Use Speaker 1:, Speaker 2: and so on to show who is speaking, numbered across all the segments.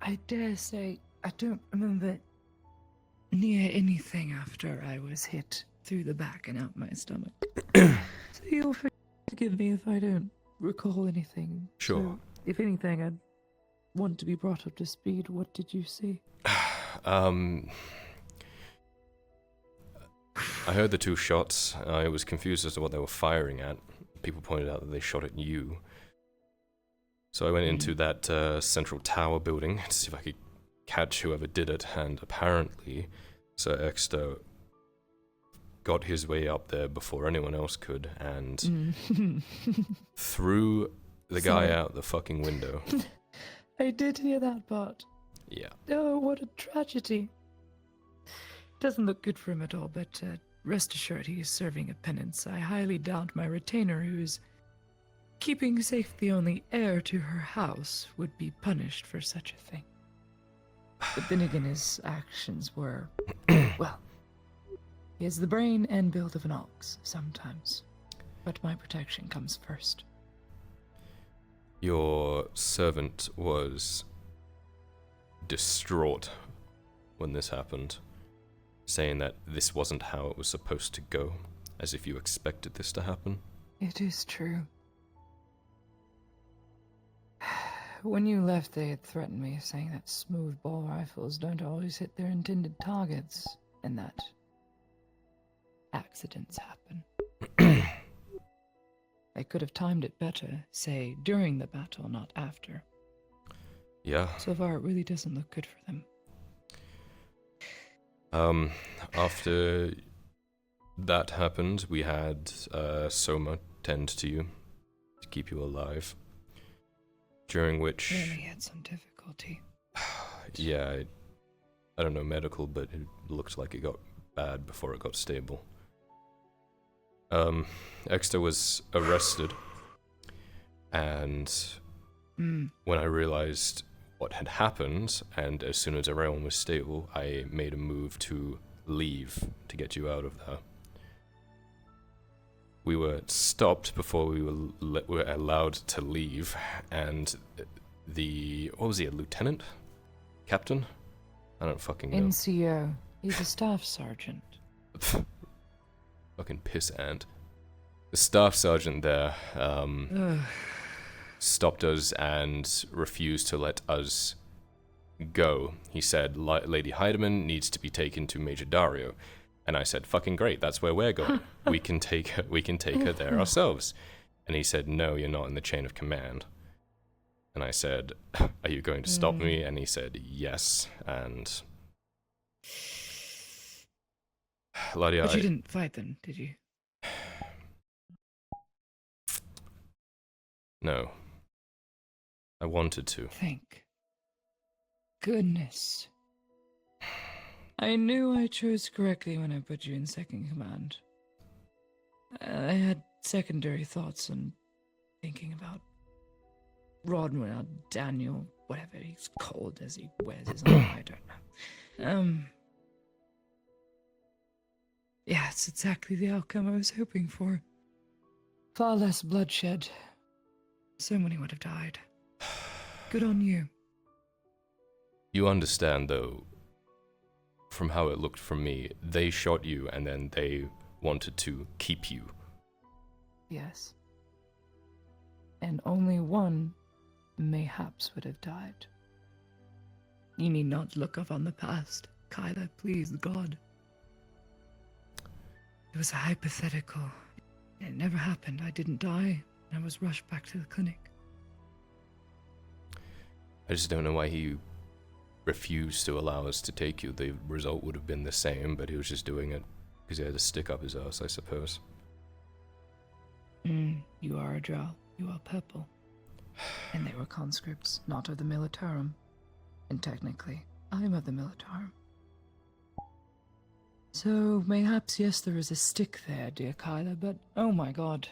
Speaker 1: I dare say I don't remember near anything after I was hit through the back and out my stomach. So you'll forgive me if I don't recall anything.
Speaker 2: Sure.
Speaker 1: So, if anything, I'd want to be brought up to speed. What did you see?
Speaker 2: I heard the two shots. I was confused as to what they were firing at. People pointed out that they shot at you. So I went into that central tower building to see if I could catch whoever did it, and apparently Sir Exeter got his way up there before anyone else could, and threw the guy out the fucking window.
Speaker 1: I did hear that part.
Speaker 2: Yeah.
Speaker 1: Oh, what a tragedy. Doesn't look good for him at all, but rest assured he is serving a penance. I highly doubt my retainer, who is keeping safe the only heir to her house, would be punished for such a thing. But then again, his actions were, well, he has the brain and build of an ox, sometimes. But my protection comes first.
Speaker 2: Your servant was distraught when this happened, saying that this wasn't how it was supposed to go, as if you expected this to happen.
Speaker 1: It is true. When you left, they had threatened me, saying that smooth ball rifles don't always hit their intended targets, and that accidents happen. I could have timed it better, say, during the battle, not after.
Speaker 2: Yeah.
Speaker 1: So far, it really doesn't look good for them.
Speaker 2: After that happened, we had Soma tend to you to keep you alive. During which...
Speaker 1: Really had some difficulty.
Speaker 2: Yeah, I don't know medical, but it looked like it got bad before it got stable. Exeter was arrested, and when I realized what had happened, and as soon as everyone was stable, I made a move to leave to get you out of there. We were stopped before we were allowed to leave, and what was he, a lieutenant? Captain? I don't fucking know.
Speaker 1: NCO. He's a staff sergeant.
Speaker 2: Fucking piss ant. The staff sergeant there, stopped us and refused to let us go. He said, Lady Heidemann needs to be taken to Major Dario. And I said, fucking great, that's where we're going. we can take her there ourselves. And he said, no, you're not in the chain of command. And I said, are you going to stop me? And he said, yes. And Ladia,
Speaker 1: But you didn't fight them, did you?
Speaker 2: No. I wanted to.
Speaker 1: Thank goodness. I knew I chose correctly when I put you in second command. I had secondary thoughts and thinking about Rodwin or Daniel, whatever he's called as he wears his armor, I don't know. Yeah, it's exactly the outcome I was hoping for. Far less bloodshed. So many would have died. Good on you.
Speaker 2: You understand, though, from how it looked from me, they shot you and then they wanted to keep you.
Speaker 1: Yes. And only one, mayhaps, would have died. You need not look up on the past. Kyla, please, God. It was a hypothetical. It never happened. I didn't die. I was rushed back to the clinic.
Speaker 2: I just don't know why he refused to allow us to take you. The result would have been the same, but he was just doing it because he had to stick up his ass, I suppose.
Speaker 1: You are a drow. You are purple. And they were conscripts, not of the militarum. And technically, I am of the militarum. So, mayhaps, yes, there is a stick there, dear Kyla, but oh my god.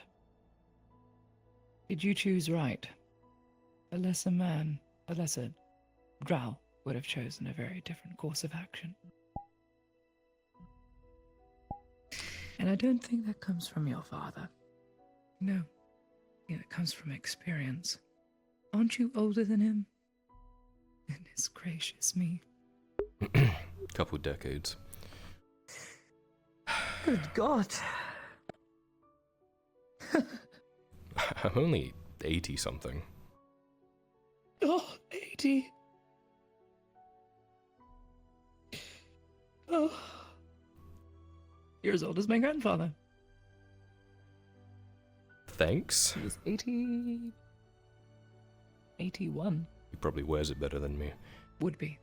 Speaker 1: Did you choose right? A lesser man, a lesser drow, would have chosen a very different course of action. And I don't think that comes from your father. No. Yeah, it comes from experience. Aren't you older than him? Goodness gracious me.
Speaker 2: Couple decades.
Speaker 1: Good God.
Speaker 2: I'm only 80 something.
Speaker 1: Oh, 80. Oh. You're as old as my grandfather.
Speaker 2: Thanks.
Speaker 1: He was 80... 81.
Speaker 2: He probably wears it better than me.
Speaker 1: Would be.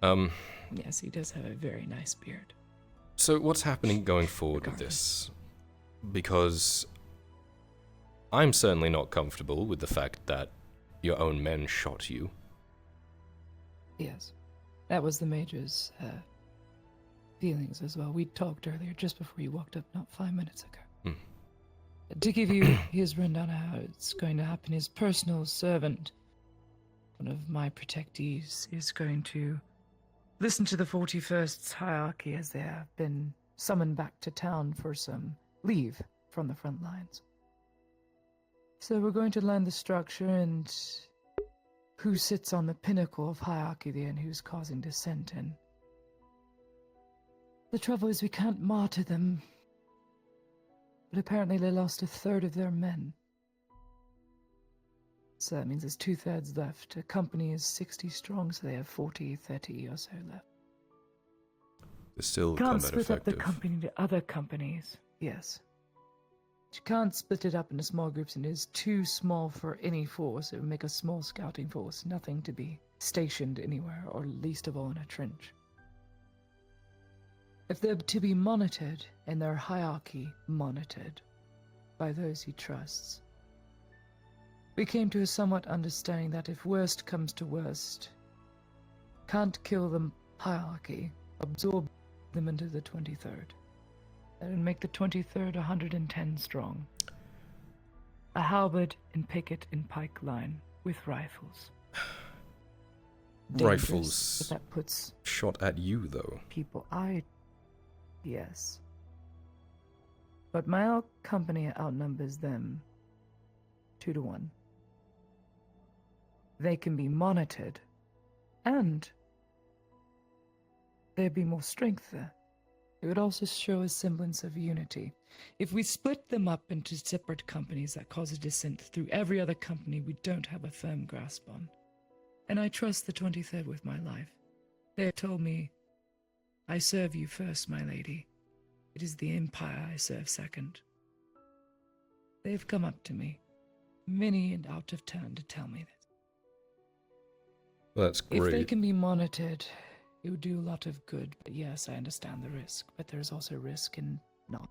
Speaker 2: Um,
Speaker 1: Yes, he does have a very nice beard.
Speaker 2: so what's happening going forward with this? Because I'm certainly not comfortable with the fact that your own men shot you.
Speaker 1: Yes. That was the Major's feelings as well. We talked earlier, just before you walked up, not 5 minutes ago. To give you his rundown of how it's going to happen, his personal servant, one of my protectees, is going to listen to the 41st's hierarchy as they have been summoned back to town for some leave from the front lines. So we're going to learn the structure and who sits on the pinnacle of hierarchy there and who's causing dissent. And the trouble is we can't martyr them, but apparently they lost a third of their men. So that means there's 2/3 left. A company is 60 strong, so they have 40, 30 or so left.
Speaker 2: It's still
Speaker 1: Can't
Speaker 2: combat
Speaker 1: split up the
Speaker 2: effective.
Speaker 1: company to other companies. Yes. You can't split it up into small groups, and it is too small for any force. It would make a small scouting force, nothing to be stationed anywhere, or least of all in a trench. If they're to be monitored, and their hierarchy monitored by those he trusts, we came to a somewhat understanding that if worst comes to worst, can't kill the hierarchy, absorb them into the 23rd. That would make the 23rd 110 strong. A halberd and picket and pike line with rifles. Dangerous,
Speaker 2: Rifles
Speaker 1: but that puts
Speaker 2: shot at you, though.
Speaker 1: people. Yes. But my company outnumbers them 2 to 1. They can be monitored, and there'd be more strength there. It would also show a semblance of unity. If we split them up into separate companies, that causes dissent through every other company we don't have a firm grasp on. And I trust the 23rd with my life. They have told me, I serve you first, my lady. It is the Empire I serve second. They have come up to me, many and out of turn, to tell me this.
Speaker 2: Well, that's great.
Speaker 1: If they can be monitored, it would do a lot of good. But yes, I understand the risk. But there's also risk in not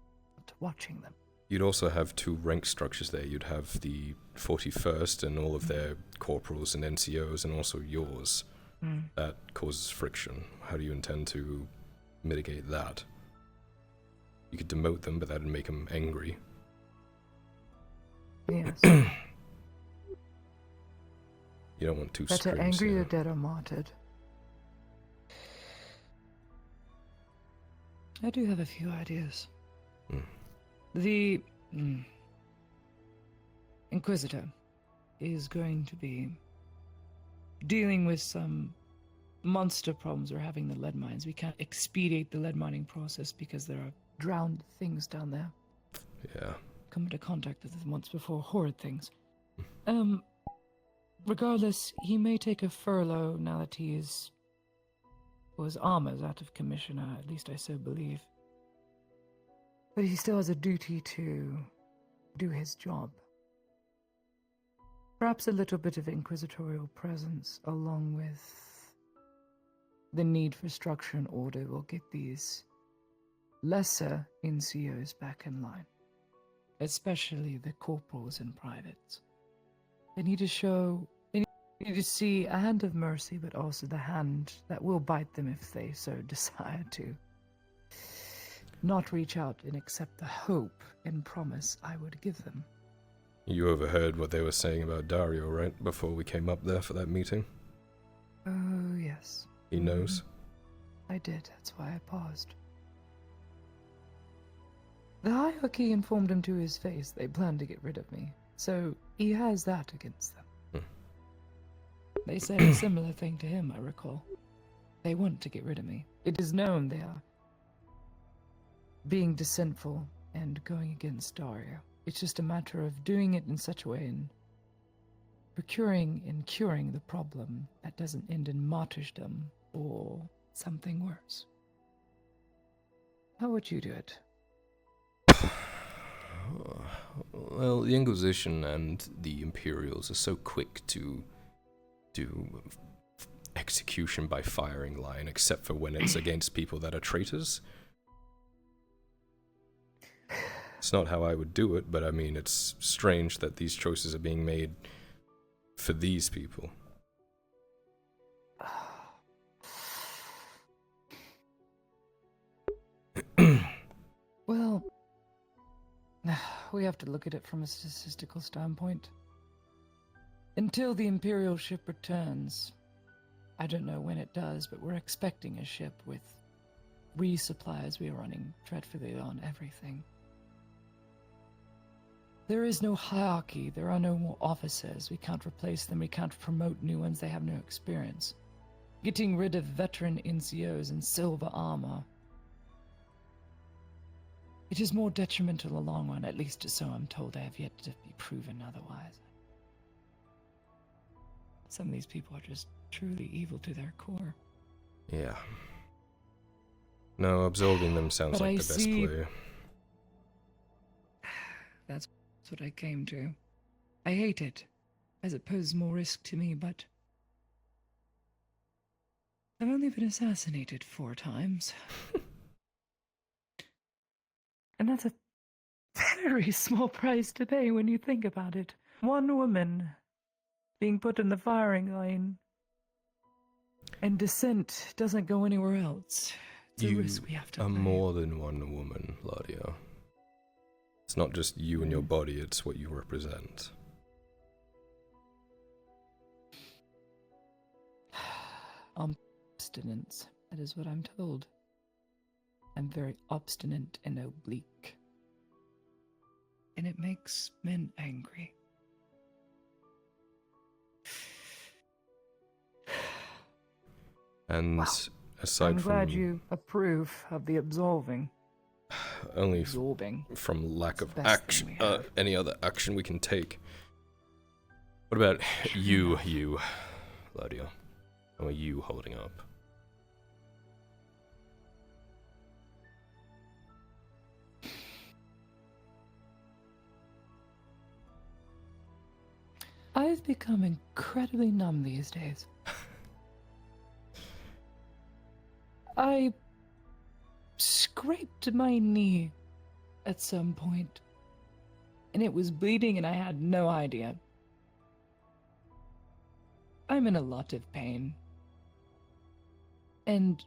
Speaker 1: watching them.
Speaker 2: You'd also have 2 rank structures there. You'd have the 41st and all of their corporals and NCOs, and also yours. That causes friction. How do you intend to mitigate that? You could demote them, but that would make them angry.
Speaker 1: Yes.
Speaker 2: You don't want 2
Speaker 1: Better
Speaker 2: streams
Speaker 1: angry
Speaker 2: here.
Speaker 1: or dead or martyred. I do have a few ideas. The Inquisitor is going to be dealing with some monster problems we're having in the lead mines. We can't expedite the lead mining process because there are drowned things down there.
Speaker 2: Yeah.
Speaker 1: Come into contact with them once before, horrid things. Regardless, he may take a furlough now that he is... well, his armor's out of commission, at least I so believe. But he still has a duty to do his job. Perhaps a little bit of inquisitorial presence, along with the need for structure and order, will get these lesser NCOs back in line. Especially the corporals and privates. They need to see a hand of mercy, but also the hand that will bite them if they so desire to. Not reach out and accept the hope and promise I would give them.
Speaker 2: You overheard what they were saying about Dario, right? Before we came up there for that meeting?
Speaker 1: Oh, yes.
Speaker 2: He knows?
Speaker 1: I did, that's why I paused. The hierarchy informed him to his face they planned to get rid of me, so he has that against them. They said a similar thing to him, I recall. They want to get rid of me. It is known they are being dissentful and going against Daria. It's just a matter of doing it in such a way and procuring and curing the problem that doesn't end in martyrdom or something worse. How would you do it?
Speaker 2: Well, the Inquisition and the Imperials are so quick to do execution by firing line, except for when it's against people that are traitors. It's not how I would do it, but I mean, it's strange that these choices are being made for these people.
Speaker 1: Well, we have to look at it from a statistical standpoint. Until the Imperial ship returns, I don't know when it does, but we're expecting a ship with resupplies. We are running dreadfully on everything. There is no hierarchy. There are no more officers. We can't replace them. We can't promote new ones. They have no experience. Getting rid of veteran NCOs in silver armor. It is more detrimental in the long run, at least so I'm told. I have yet to be proven otherwise. Some of these people are just truly evil to their core.
Speaker 2: Yeah. No, absorbing them sounds
Speaker 1: But
Speaker 2: like
Speaker 1: I
Speaker 2: the best
Speaker 1: see-
Speaker 2: play.
Speaker 1: That's what I came to. I hate it, as it poses more risk to me, but I've only been assassinated 4 times. And that's a very small price to pay when you think about it. One woman being put in the firing line, and dissent doesn't go anywhere else. It's a risk we have to
Speaker 2: are
Speaker 1: play.
Speaker 2: more than one woman, Gladia. It's not just you and your body, it's what you represent.
Speaker 1: Obstinance, that is what I'm told. I'm very obstinate and oblique. And it makes men angry.
Speaker 2: And
Speaker 1: Wow.
Speaker 2: aside
Speaker 1: I'm
Speaker 2: from
Speaker 1: glad you approve of the absolving.
Speaker 2: only
Speaker 1: Absorbing.
Speaker 2: from lack
Speaker 1: It's
Speaker 2: of
Speaker 1: the best
Speaker 2: action,
Speaker 1: thing we have.
Speaker 2: any other action we can take. What about you, Gladia? How are you holding up?
Speaker 1: I've become incredibly numb these days. I scraped my knee at some point, and it was bleeding and I had no idea. I'm in a lot of pain. And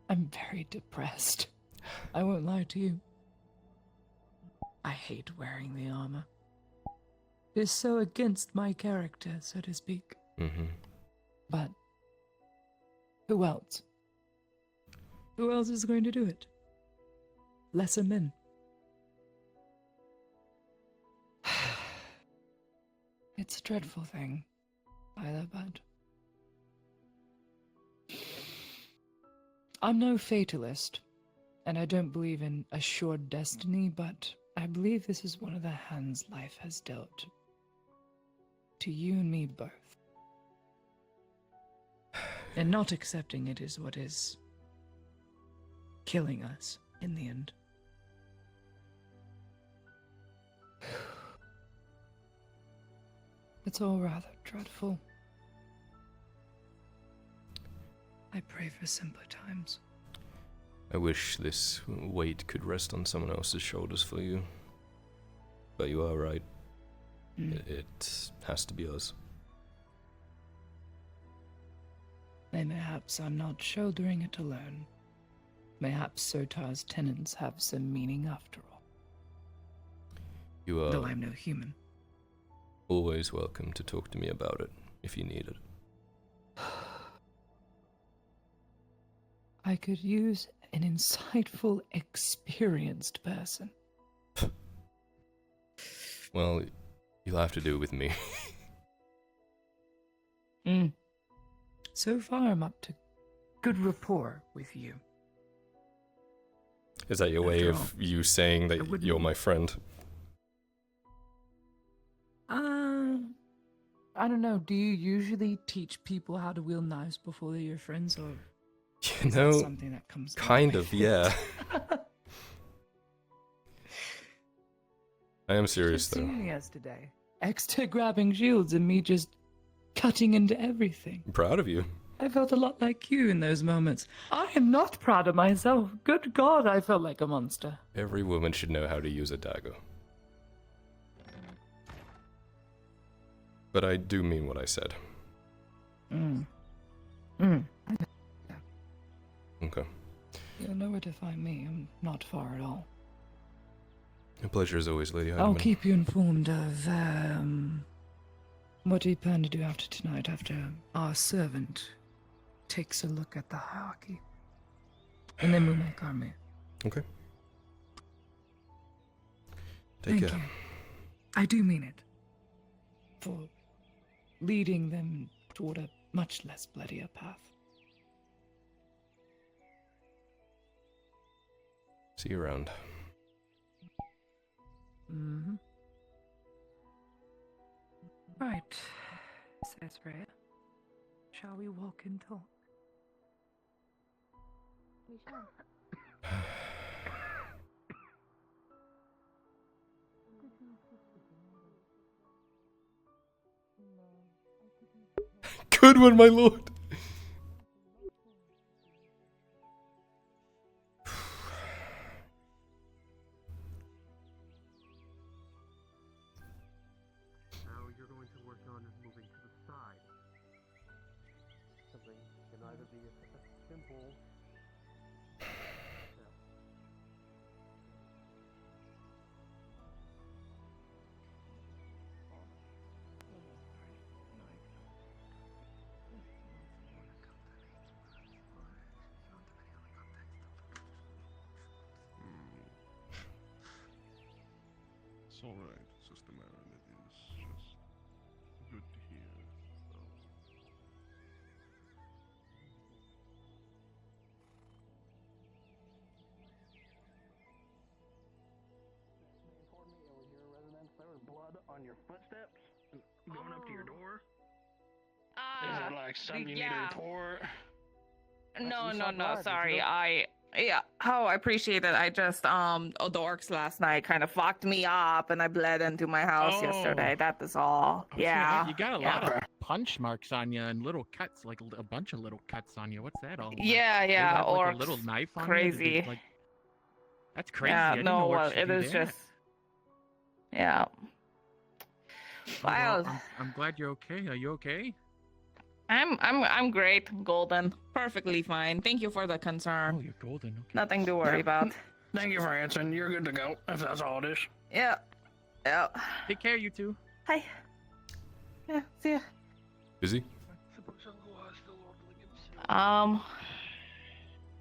Speaker 1: I'm very depressed. I won't lie to you. I hate wearing the armor. It's so against my character, so to speak.
Speaker 2: Mm-hmm.
Speaker 1: But who else? Who else is going to do it? Lesser men. It's a dreadful thing, either, but I'm no fatalist, and I don't believe in assured destiny, but I believe this is one of the hands life has dealt to you and me both. And not accepting it is what is killing us in the end. It's all rather dreadful. I pray for simpler times.
Speaker 2: I wish this weight could rest on someone else's shoulders for you. But you are right. It has to be us.
Speaker 1: And perhaps I'm not shouldering it alone. Mayhaps Sotar's tenets have some meaning after all.
Speaker 2: You are
Speaker 1: Though I'm no human.
Speaker 2: always welcome to talk to me about it, if you need it.
Speaker 1: I could use an insightful, experienced person.
Speaker 2: Well, you'll have to do it with me.
Speaker 1: So far, I'm up to good rapport with you.
Speaker 2: Is that your way
Speaker 1: After
Speaker 2: of
Speaker 1: all,
Speaker 2: you saying
Speaker 1: I
Speaker 2: that
Speaker 1: wouldn't-
Speaker 2: you're my friend?
Speaker 1: I don't know. Do you usually teach people how to wield knives before they're your friends, or
Speaker 2: You
Speaker 1: is that
Speaker 2: know,
Speaker 1: something that comes along
Speaker 2: kind
Speaker 1: with
Speaker 2: of,
Speaker 1: it?
Speaker 2: yeah. I am serious
Speaker 1: Just
Speaker 2: though.
Speaker 1: seen me yesterday. Extra grabbing shields and me just cutting into everything.
Speaker 2: I'm proud of you.
Speaker 1: I felt a lot like you in those moments. I am not proud of myself. Good God, I felt like a monster.
Speaker 2: Every woman should know how to use a dagger. But I do mean what I said. Okay.
Speaker 1: You'll know where to find me. I'm not far at all.
Speaker 2: A pleasure as always, Lady
Speaker 1: I'll
Speaker 2: Heidemann.
Speaker 1: keep you informed of, what do you plan to do after tonight, after our servant takes a look at the hierarchy? And then we'll make our move.
Speaker 2: Okay. Take
Speaker 1: Thank
Speaker 2: care.
Speaker 1: you. I do mean it. For leading them toward a much less bloodier path.
Speaker 2: See you around.
Speaker 1: Mm-hmm. Right, says Rhea. Shall we walk and talk? We shall.
Speaker 2: Good one, my lord.
Speaker 3: Now you're going to work on moving to the side. Something can either be a simple.
Speaker 4: It's alright, Sister Marin. It is just good to hear. So.
Speaker 3: Informed me it was your residence. There was blood on your footsteps going up to your door. Is that like something you need to report?
Speaker 5: No,
Speaker 3: You
Speaker 5: no,
Speaker 3: saw
Speaker 5: no.
Speaker 3: blood, did you
Speaker 5: Sorry,
Speaker 3: know?
Speaker 5: yeah. Oh, I appreciate it. I just the orcs last night kind of fucked me up, and I bled into my house yesterday.
Speaker 6: Oh.
Speaker 5: That is all.
Speaker 6: I was gonna
Speaker 5: Yeah.
Speaker 6: ask, you got a
Speaker 5: yeah.
Speaker 6: lot of punch marks on you and little cuts, like a bunch of little cuts on you. What's that all about?
Speaker 5: Yeah,
Speaker 6: They
Speaker 5: yeah.
Speaker 6: have, like,
Speaker 5: Orcs.
Speaker 6: a little knife on
Speaker 5: Crazy.
Speaker 6: you. Like, that's crazy.
Speaker 5: Yeah.
Speaker 6: I didn't know
Speaker 5: No.
Speaker 6: orcs
Speaker 5: Well,
Speaker 6: could
Speaker 5: it
Speaker 6: do
Speaker 5: is
Speaker 6: that.
Speaker 5: just. Yeah.
Speaker 6: Oh, well,
Speaker 5: Wow.
Speaker 6: I'm glad you're okay. Are you okay?
Speaker 5: I'm great, Golden. Perfectly fine. Thank you for the
Speaker 6: Oh,
Speaker 5: concern.
Speaker 6: you're golden. Okay.
Speaker 5: Nothing to worry about.
Speaker 3: Thank you for answering. You're good to go, if that's all it is.
Speaker 5: Yeah. Yeah.
Speaker 6: Take care, you two.
Speaker 5: Hi. Yeah. See ya.
Speaker 2: Busy?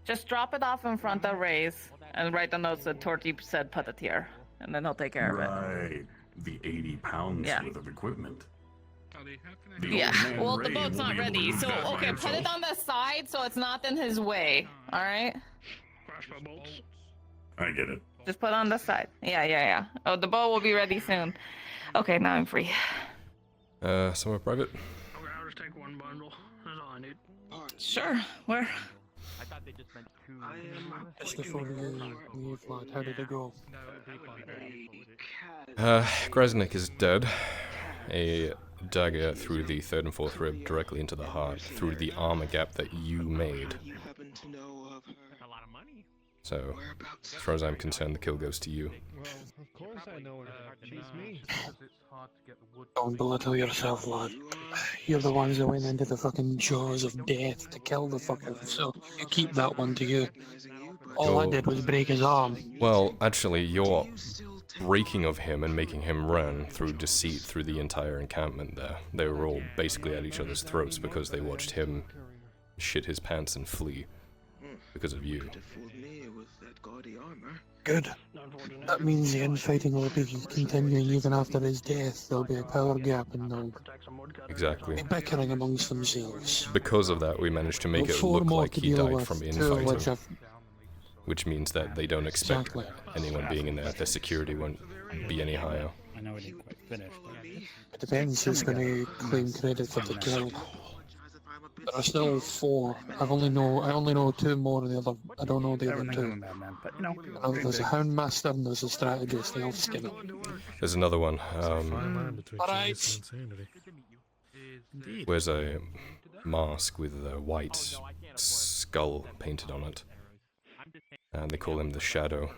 Speaker 5: Just drop it off in front of Ray's and write the notes that Torty said put it here, and then he'll take care of it.
Speaker 7: Right. The 80 pounds
Speaker 5: Yeah.
Speaker 7: worth of equipment.
Speaker 4: Howdy, how can I
Speaker 7: The
Speaker 4: help?
Speaker 5: Yeah.
Speaker 7: old man
Speaker 5: Well, the
Speaker 7: Ray
Speaker 5: boat's
Speaker 7: will
Speaker 5: not
Speaker 7: be able to
Speaker 5: ready,
Speaker 7: do
Speaker 5: so
Speaker 7: that by
Speaker 5: okay, put it
Speaker 7: himself.
Speaker 5: on the side so it's not in his way. All right.
Speaker 3: Crossbow bolts.
Speaker 7: I get it.
Speaker 5: Just put it on the side. Yeah. Oh, the boat will be ready soon. Okay, now I'm free.
Speaker 2: Somewhere private?
Speaker 3: Okay, I'll just take one bundle. That's all I need.
Speaker 5: Sure. Where?
Speaker 6: I thought they just meant two.
Speaker 8: Just before the flight, how did it go?
Speaker 2: Grasnik is dead. A dagger through the third and fourth rib directly into the heart through the armor gap that you made.
Speaker 9: You happen to know of her
Speaker 6: A lot of money.
Speaker 2: So,
Speaker 9: whereabouts?
Speaker 2: as far as I'm concerned, the kill goes to you.
Speaker 4: Well, of course I know her. She's me.
Speaker 8: Don't belittle yourself, lad. You're the ones that went into the fucking jaws of death to kill the fucker, so you keep that one to you. All I
Speaker 2: Go-
Speaker 8: did was break his arm.
Speaker 2: Well, actually, your breaking of him and making him run through deceit through the entire encampment there. They were all basically at each other's throats because they watched him shit his pants and flee. because of you.
Speaker 8: Good. That means the infighting will be continuing even after his death. There'll be a power gap and they'll
Speaker 2: Exactly.
Speaker 8: be bickering amongst themselves.
Speaker 2: Because of that, we managed to make
Speaker 8: Well,
Speaker 2: it
Speaker 8: 4
Speaker 2: look
Speaker 8: more
Speaker 2: like
Speaker 8: to
Speaker 2: he
Speaker 8: deal
Speaker 2: died
Speaker 8: with,
Speaker 2: from
Speaker 8: 2 of which
Speaker 2: infighting,
Speaker 8: I've...
Speaker 2: which means that they don't expect
Speaker 8: Exactly.
Speaker 2: anyone being in there. Their security won't be any higher.
Speaker 9: I know we didn't quite finish, but
Speaker 8: It depends who's going to claim credit for the kill. There are still 4. I only know 2 more of the other. I don't know the other
Speaker 9: everything's
Speaker 8: 2.
Speaker 9: going bad, man. But you know,
Speaker 8: There's a Houndmaster and there's a strategist, the elf skinner.
Speaker 2: There's another one.
Speaker 8: Alright.
Speaker 9: indeed.
Speaker 2: Wears a mask with a white skull painted on it. And they call him the Shadow.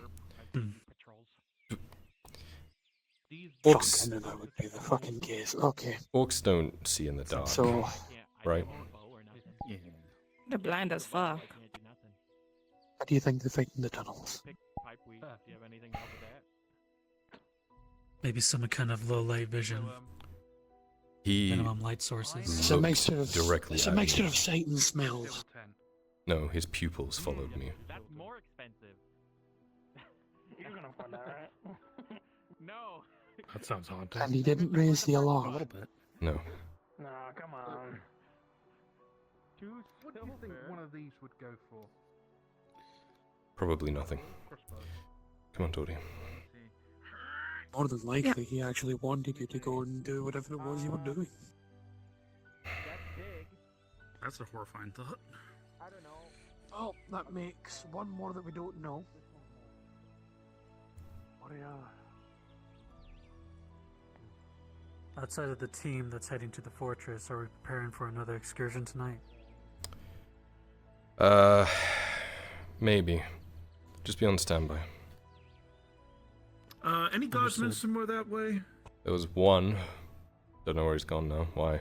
Speaker 2: Orcs,
Speaker 8: Fuck, I knew that would be the fucking case. Okay,
Speaker 2: orcs don't see in the dark,
Speaker 8: so
Speaker 2: right?
Speaker 5: They're blind as fuck.
Speaker 8: how do you think they fight in the tunnels?
Speaker 10: Maybe some kind of low light vision,
Speaker 2: He
Speaker 10: minimum light sources.
Speaker 8: It's a mixture
Speaker 2: looked
Speaker 8: of
Speaker 2: directly
Speaker 8: it's a
Speaker 2: at
Speaker 8: mixture
Speaker 2: me.
Speaker 8: of sight and smells.
Speaker 2: No, his pupils followed me.
Speaker 6: That's more expensive.
Speaker 3: You're gonna find that, right?
Speaker 6: No.
Speaker 9: That sounds haunting.
Speaker 8: And he didn't raise the
Speaker 9: A
Speaker 8: alarm.
Speaker 9: little bit.
Speaker 2: No.
Speaker 3: No, come on.
Speaker 4: What do you think one of these would go for?
Speaker 2: Probably nothing. Come on, Tori.
Speaker 8: More than likely, he actually wanted you to go and do whatever it was you were doing.
Speaker 9: That's a horrifying thought.
Speaker 8: Oh, that makes one more that we don't know.
Speaker 10: Outside of the team that's heading to the fortress, are we preparing for another excursion tonight?
Speaker 2: Maybe. Just be on standby.
Speaker 9: Any guardsmen somewhere that way?
Speaker 2: There was one. Don't know where he's gone now. Why?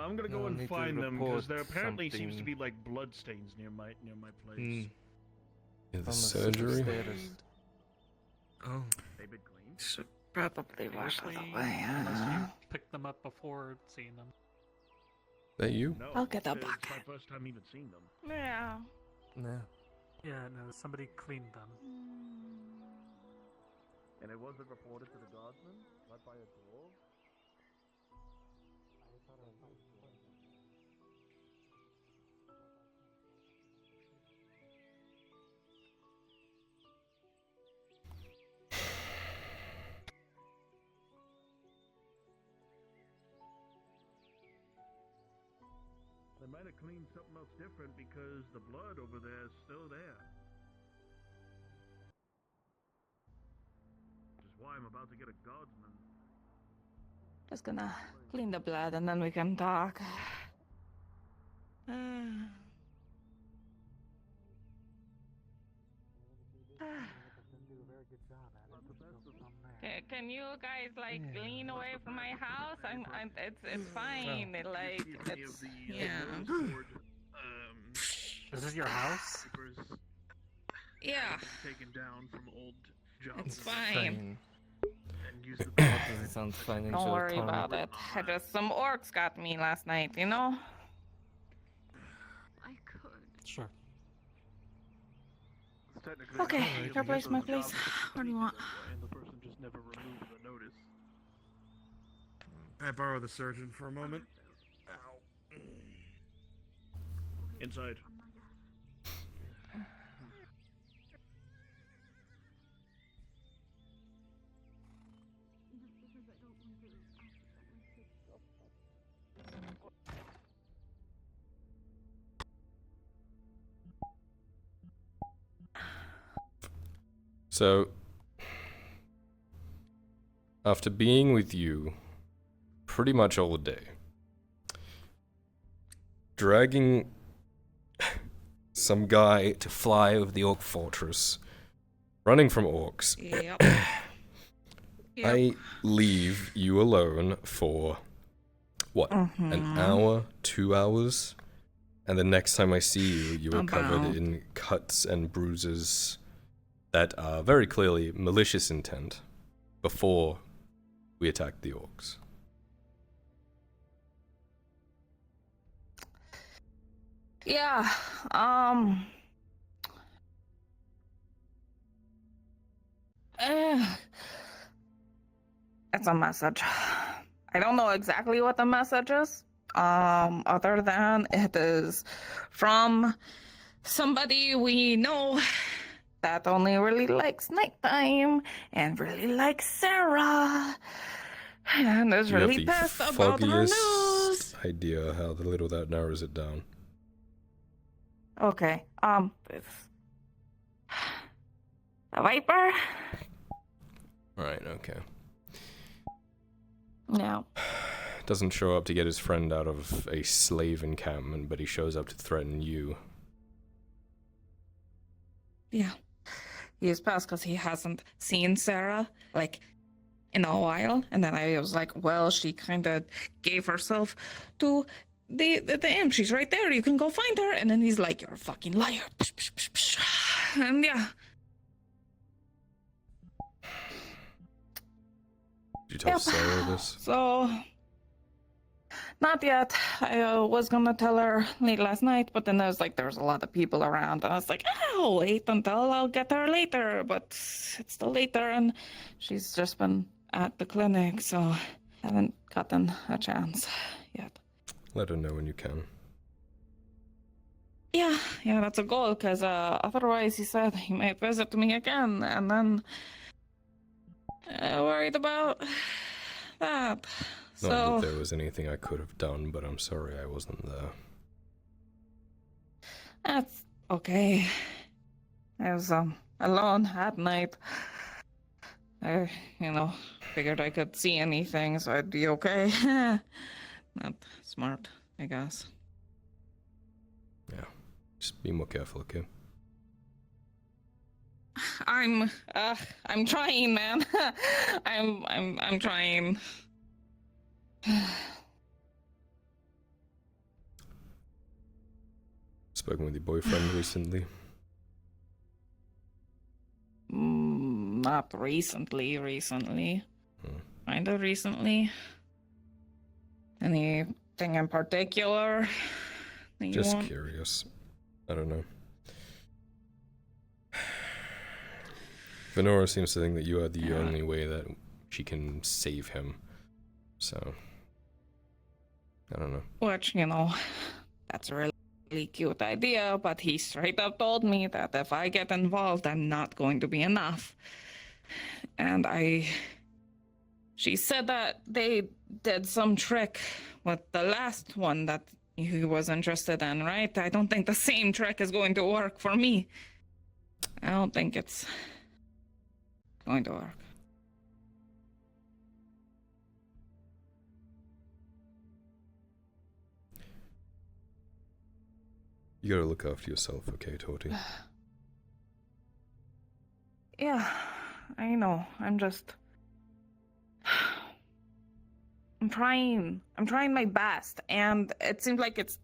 Speaker 4: I'm gonna go and find them because there apparently seems to be like blood stains near my place.
Speaker 2: In the surgery?
Speaker 9: Oh.
Speaker 4: They've been cleaned.
Speaker 5: Should probably wash it away,
Speaker 10: Unless
Speaker 5: huh?
Speaker 10: you picked them up before seeing them.
Speaker 2: That you?
Speaker 4: No,
Speaker 5: I'll get that
Speaker 4: it's
Speaker 5: bucket.
Speaker 4: my first time even seeing them.
Speaker 5: Yeah.
Speaker 10: Yeah, no, somebody cleaned them.
Speaker 4: And it wasn't reported to the guardsman? Not by a dwarf? They might have cleaned something else different because the blood over there is still there. Which is why I'm about to get a guardsman.
Speaker 5: Just gonna clean the blood and then we can talk. Can you guys like lean away from my house? It's fine. It's yeah.
Speaker 10: Is this your house?
Speaker 5: Yeah.
Speaker 4: Taken down from old jobs.
Speaker 5: It's fine.
Speaker 4: And use the
Speaker 11: Sounds fine.
Speaker 5: Don't worry about it. Just some orcs got me last night, you know?
Speaker 10: Sure.
Speaker 5: Okay, your place, my place. What do you want?
Speaker 4: And the person just never removed the notice.
Speaker 9: I borrow the surgeon for a moment.
Speaker 4: Inside.
Speaker 2: So, after being with you pretty much all day, dragging some guy to fly over the orc fortress, running from orcs,
Speaker 5: Yep.
Speaker 2: I leave you alone for, what, an hour, 2 hours? And the next time I see you, you are covered
Speaker 5: About.
Speaker 2: in cuts and bruises that are very clearly malicious intent before we attacked the orcs.
Speaker 5: Yeah. It's a message. I don't know exactly what the message is. Other than it is from somebody we know that only really likes nighttime and really likes Sarah and is
Speaker 2: You have
Speaker 5: really
Speaker 2: the
Speaker 5: pissed about her news.
Speaker 2: foggiest idea how the little that narrows it down.
Speaker 5: Okay, it's a Viper?
Speaker 2: Right, okay.
Speaker 5: No.
Speaker 2: Doesn't show up to get his friend out of a slave encampment, but he shows up to threaten you.
Speaker 5: Yeah. He is pissed because he hasn't seen Sarah, like, in a while. And then I was like, well, she kind of gave herself to the imp. She's right there. You can go find her. And then he's like, you're a fucking liar. And yeah.
Speaker 2: Did you tell Sarah this?
Speaker 5: So, not yet. I was gonna tell her late last night, but then there was a lot of people around, and I was like, I'll wait until I'll get her later, but it's still later, and she's just been at the clinic, so I haven't gotten a chance yet.
Speaker 2: Let her know when you can.
Speaker 5: Yeah, that's a goal, because otherwise he said he might visit me again, and then worried about that.
Speaker 2: Not
Speaker 5: So,
Speaker 2: that there was anything I could have done, but I'm sorry I wasn't there.
Speaker 5: that's okay. I was alone at night. I, figured I could see anything, so I'd be okay. Not smart, I guess.
Speaker 2: Yeah. Just be more careful, okay?
Speaker 5: I'm trying, man. I'm trying.
Speaker 2: Spoken with your boyfriend recently?
Speaker 5: Not recently. Kinda recently. Anything in particular that you
Speaker 2: Just
Speaker 5: want?
Speaker 2: curious. I don't know. Venora seems to think that you are the only way that she can save him. So, I don't know.
Speaker 5: Which, that's a really cute idea, but he straight up told me that if I get involved, I'm not going to be enough. And she said that they did some trick with the last one that he was interested in, right? I don't think the same trick is going to work for me. I don't think it's going to work.
Speaker 2: You gotta look after yourself, okay, Torty?
Speaker 5: Yeah, I know. I'm trying. I'm trying my best, and it seems like it's...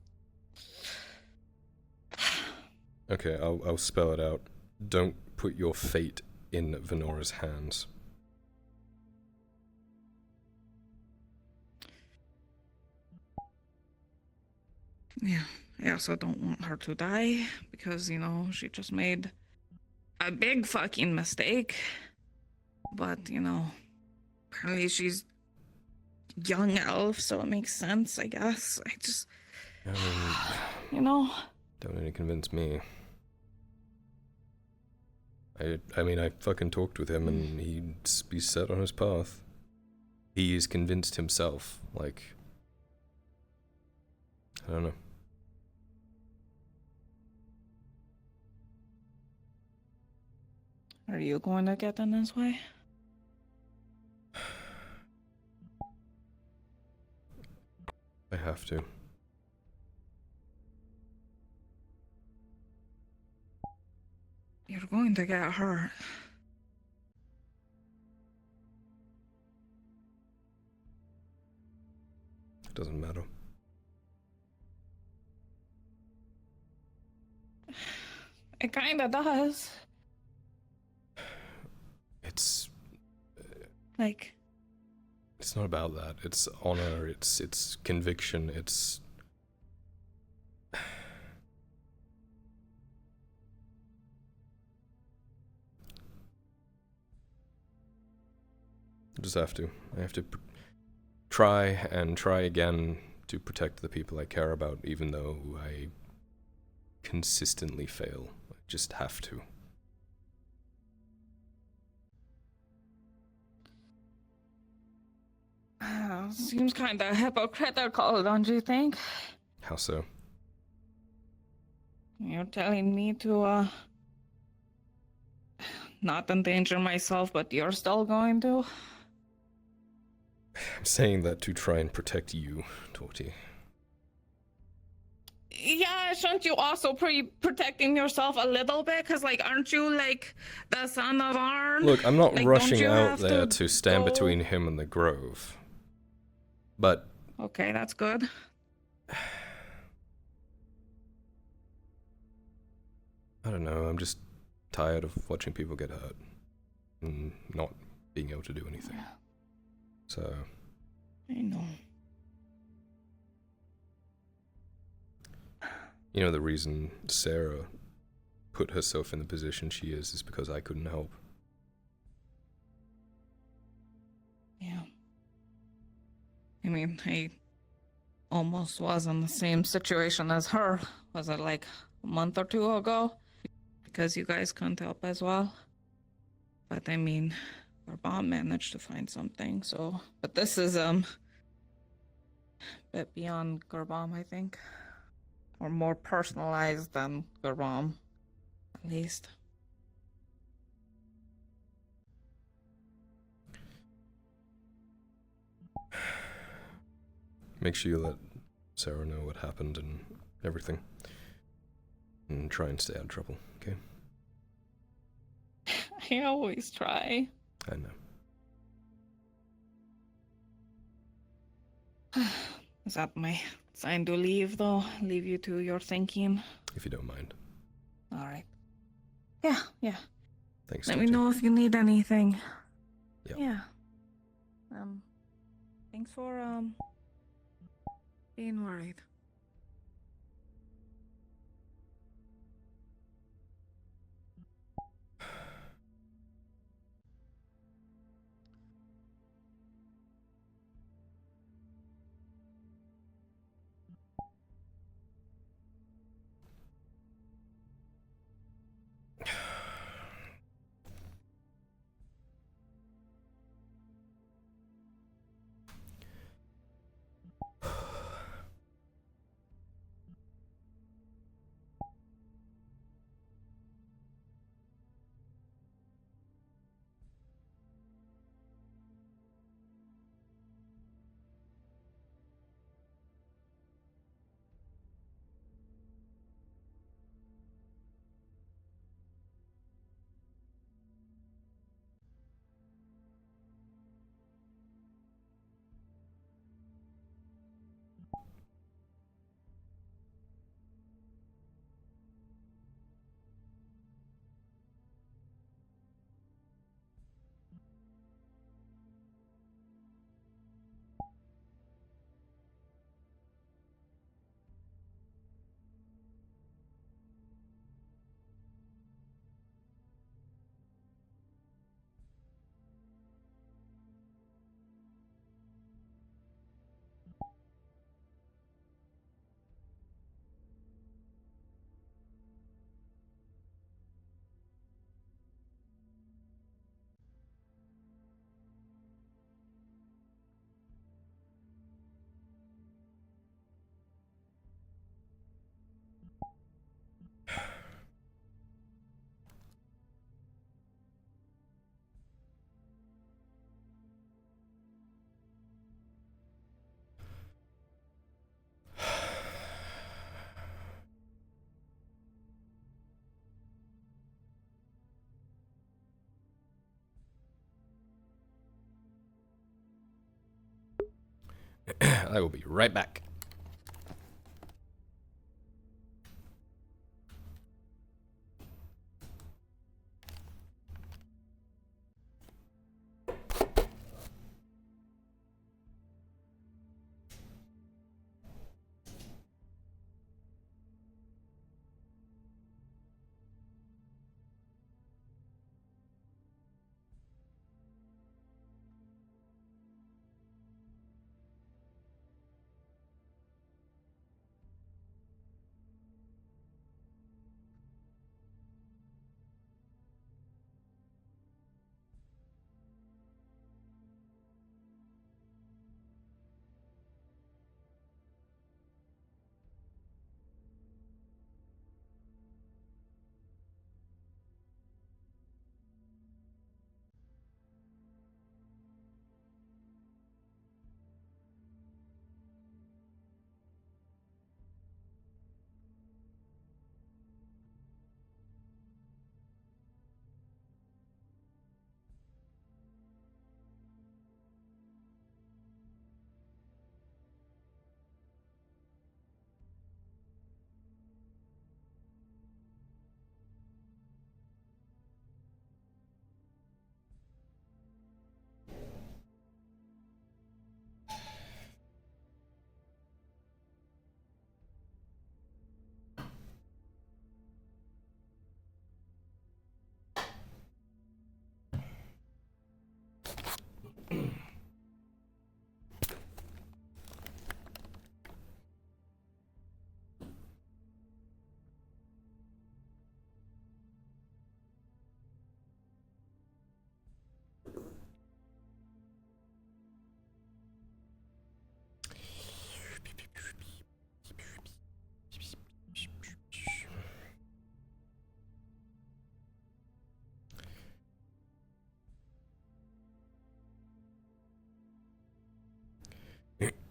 Speaker 2: Okay, I'll spell it out. Don't put your fate in Venora's hands.
Speaker 5: Yeah, I also don't want her to die, because, she just made a big fucking mistake. But, apparently she's young elf, so it makes sense, I guess. I just...
Speaker 2: Don't need to convince me. I mean, I fucking talked with him and he'd be set on his path. He is convinced himself, like... I don't know.
Speaker 5: Are you going to get in his way?
Speaker 2: I have to.
Speaker 5: You're going to get hurt.
Speaker 2: It doesn't matter.
Speaker 5: It kinda does.
Speaker 2: It's...
Speaker 5: Like...
Speaker 2: It's not about that. It's honor, it's conviction, it's... I just have to. I have to try and try again to protect the people I care about, even though I consistently fail. I just have to.
Speaker 5: Seems kind of hypocritical, don't you think?
Speaker 2: How so?
Speaker 5: You're telling me to, not endanger myself, but you're still going to?
Speaker 2: I'm saying that to try and protect you, Torty.
Speaker 5: Yeah, shouldn't you also be protecting yourself a little bit? Because, like, aren't you, like, the son of Arn?
Speaker 2: Look, I'm not
Speaker 5: like,
Speaker 2: rushing out
Speaker 5: have
Speaker 2: there to stand
Speaker 5: go?
Speaker 2: between him and the Grove. But...
Speaker 5: Okay, that's good.
Speaker 2: I don't know, I'm just tired of watching people get hurt. And not being able to do anything. So...
Speaker 5: I know.
Speaker 2: You know, the reason Sarah put herself in the position she is because I couldn't help.
Speaker 5: Yeah. I mean, I almost was in the same situation as her. Was it like a month or two ago? Because you guys couldn't help as well. But I mean, our bomb managed to find something, so... But this is, a bit beyond Gerbom, I think. Or more personalized than Gerbom, at least.
Speaker 2: Make sure you let Sarah know what happened and everything. And try and stay out of trouble, okay?
Speaker 5: I always try.
Speaker 2: I know.
Speaker 5: Is that my sign to leave, though? Leave you to your thinking?
Speaker 2: If you don't mind.
Speaker 5: Alright. Yeah.
Speaker 2: Thanks,
Speaker 5: Let me
Speaker 2: Torty.
Speaker 5: know if you need anything.
Speaker 2: Yep.
Speaker 5: Yeah. Thanks for, being worried.
Speaker 2: I will be right back.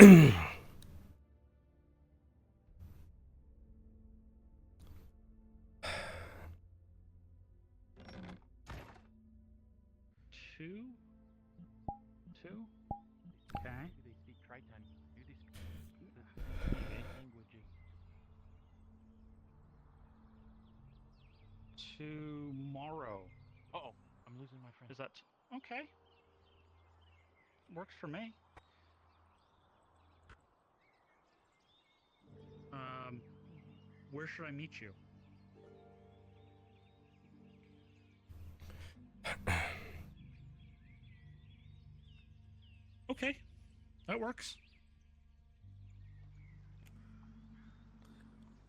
Speaker 3: Two? Okay.
Speaker 6: Do they speak Triton? Do they speak language?
Speaker 3: Tomorrow.
Speaker 6: Uh-oh, I'm losing my friend.
Speaker 3: Is that okay? Works for me. Where should I meet you? Okay, that works.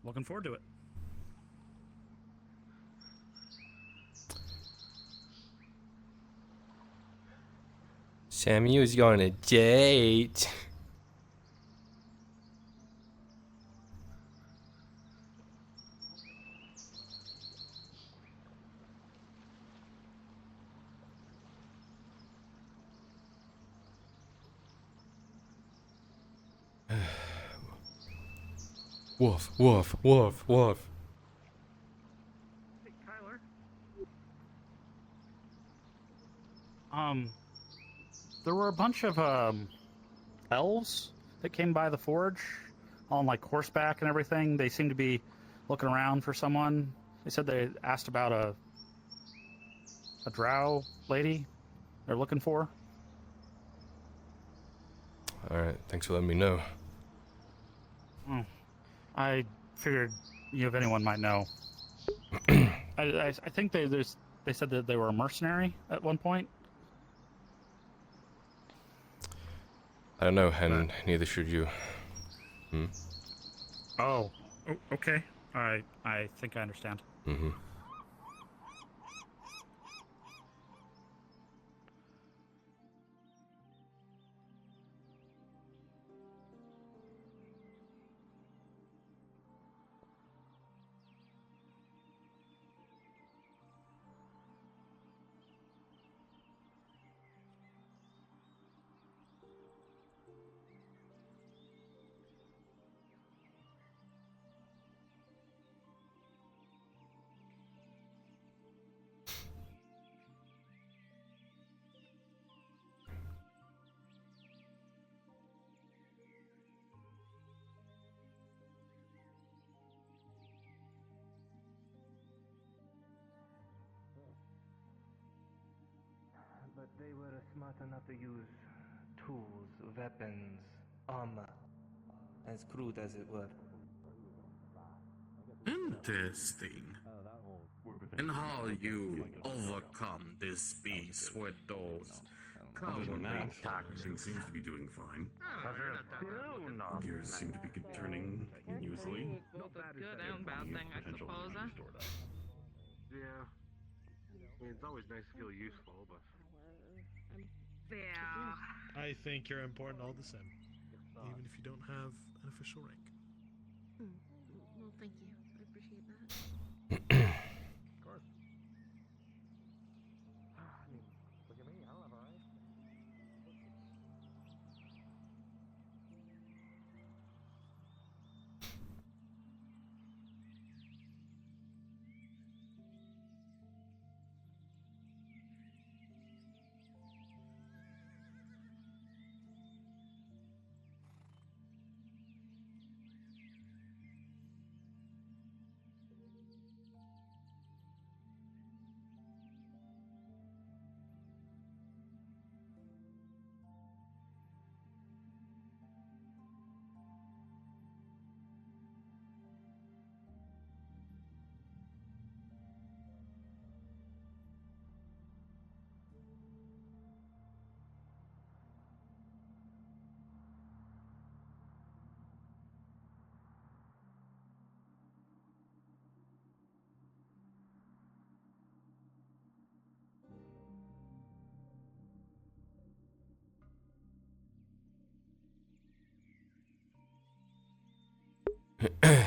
Speaker 3: Looking forward to it.
Speaker 2: Samuel's on a date. Woof, woof, woof, woof.
Speaker 3: Hey, Kyler. There were a bunch of elves that came by the forge on like horseback and everything. They seemed to be looking around for someone. They said they asked about a drow lady they're looking for.
Speaker 2: Alright, thanks for letting me know.
Speaker 3: Oh, I figured if anyone might know. I think they said that they were a mercenary at one point.
Speaker 2: I don't know, and neither should you.
Speaker 3: Oh, okay. I think I understand.
Speaker 2: Mm-hmm.
Speaker 11: But they were smart enough to use tools, weapons, armor, as crude as it were.
Speaker 9: Interesting. And how you overcome this beast with those
Speaker 7: Other than that, everything
Speaker 9: tactics?
Speaker 7: seems to be doing fine. Gears seem to be turning usually.
Speaker 5: Both a good and bad thing, I suppose.
Speaker 9: Yeah. I mean, it's always nice to feel useful, but...
Speaker 5: Yeah.
Speaker 12: I think you're important all the same, even if you don't have an official rank.
Speaker 13: Well, thank you. I appreciate that.
Speaker 9: Of course. I mean, look at me, I don't have a rank.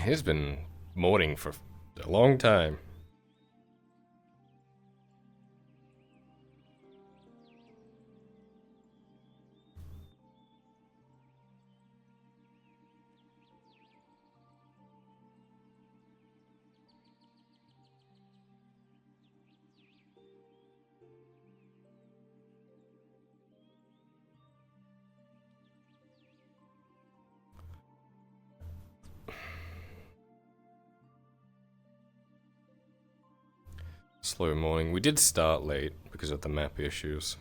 Speaker 2: It's been morning for a long time. Slow morning. We did start late because of the map issues.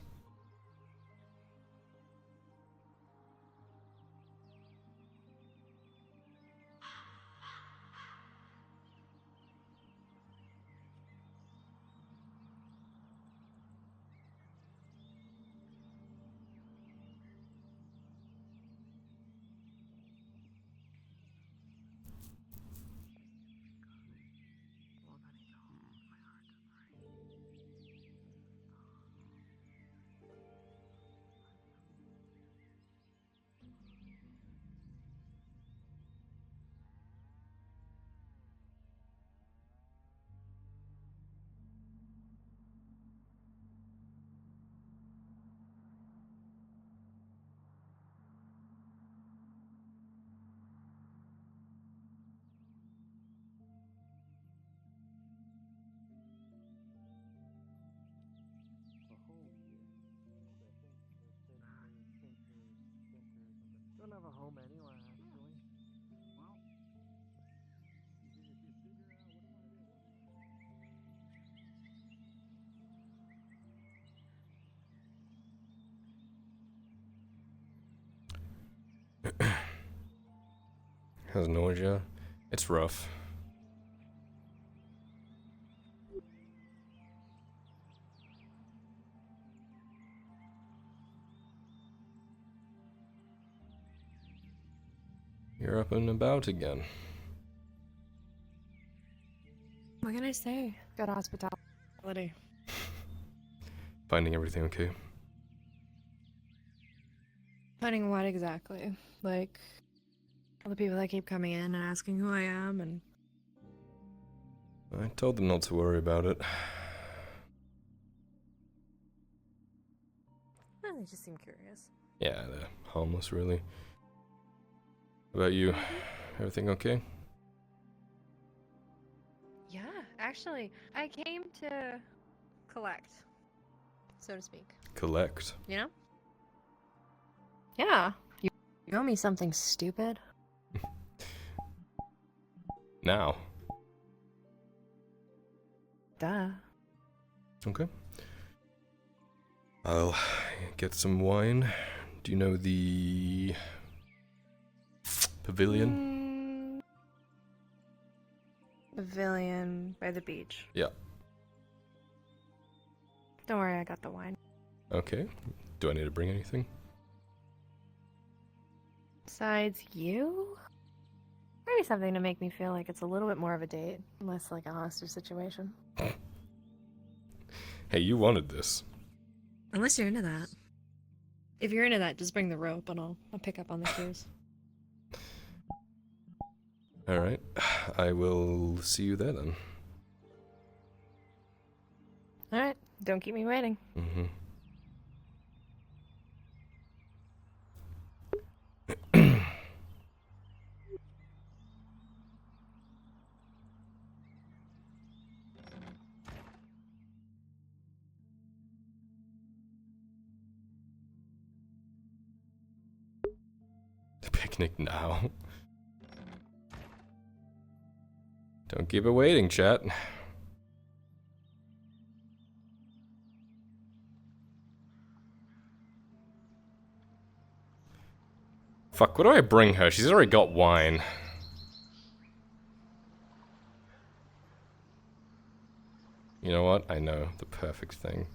Speaker 11: Don't have a home anywhere, actually.
Speaker 2: Has nausea. It's rough. You're up and about again.
Speaker 14: What can I say? Good hospitality.
Speaker 2: Finding everything okay?
Speaker 14: Finding what exactly? Like, all the people that keep coming in and asking who I am, and...
Speaker 2: I told them not to worry about it.
Speaker 14: They just seem curious.
Speaker 2: Yeah, they're harmless, really. How about you? Everything okay?
Speaker 14: Yeah, actually, I came to collect, so to speak.
Speaker 2: Collect.
Speaker 14: You know? Yeah. You owe me something stupid.
Speaker 2: Now.
Speaker 14: Duh.
Speaker 2: Okay. I'll get some wine. Do you know the pavilion?
Speaker 14: Pavilion by the beach.
Speaker 2: Yeah.
Speaker 14: Don't worry, I got the wine.
Speaker 2: Okay. Do I need to bring anything?
Speaker 14: Besides you? Maybe something to make me feel like it's a little bit more of a date, less like a hostage situation.
Speaker 2: Hey, you wanted this.
Speaker 14: Unless you're into that. If you're into that, just bring the rope and I'll pick up on the cues.
Speaker 2: Alright. I will see you there then.
Speaker 14: Alright, don't keep me waiting.
Speaker 2: Mm-hmm. Picnic now. Don't keep it waiting, chat. Fuck, what do I bring her? She's already got wine. You know what? I know. The perfect thing.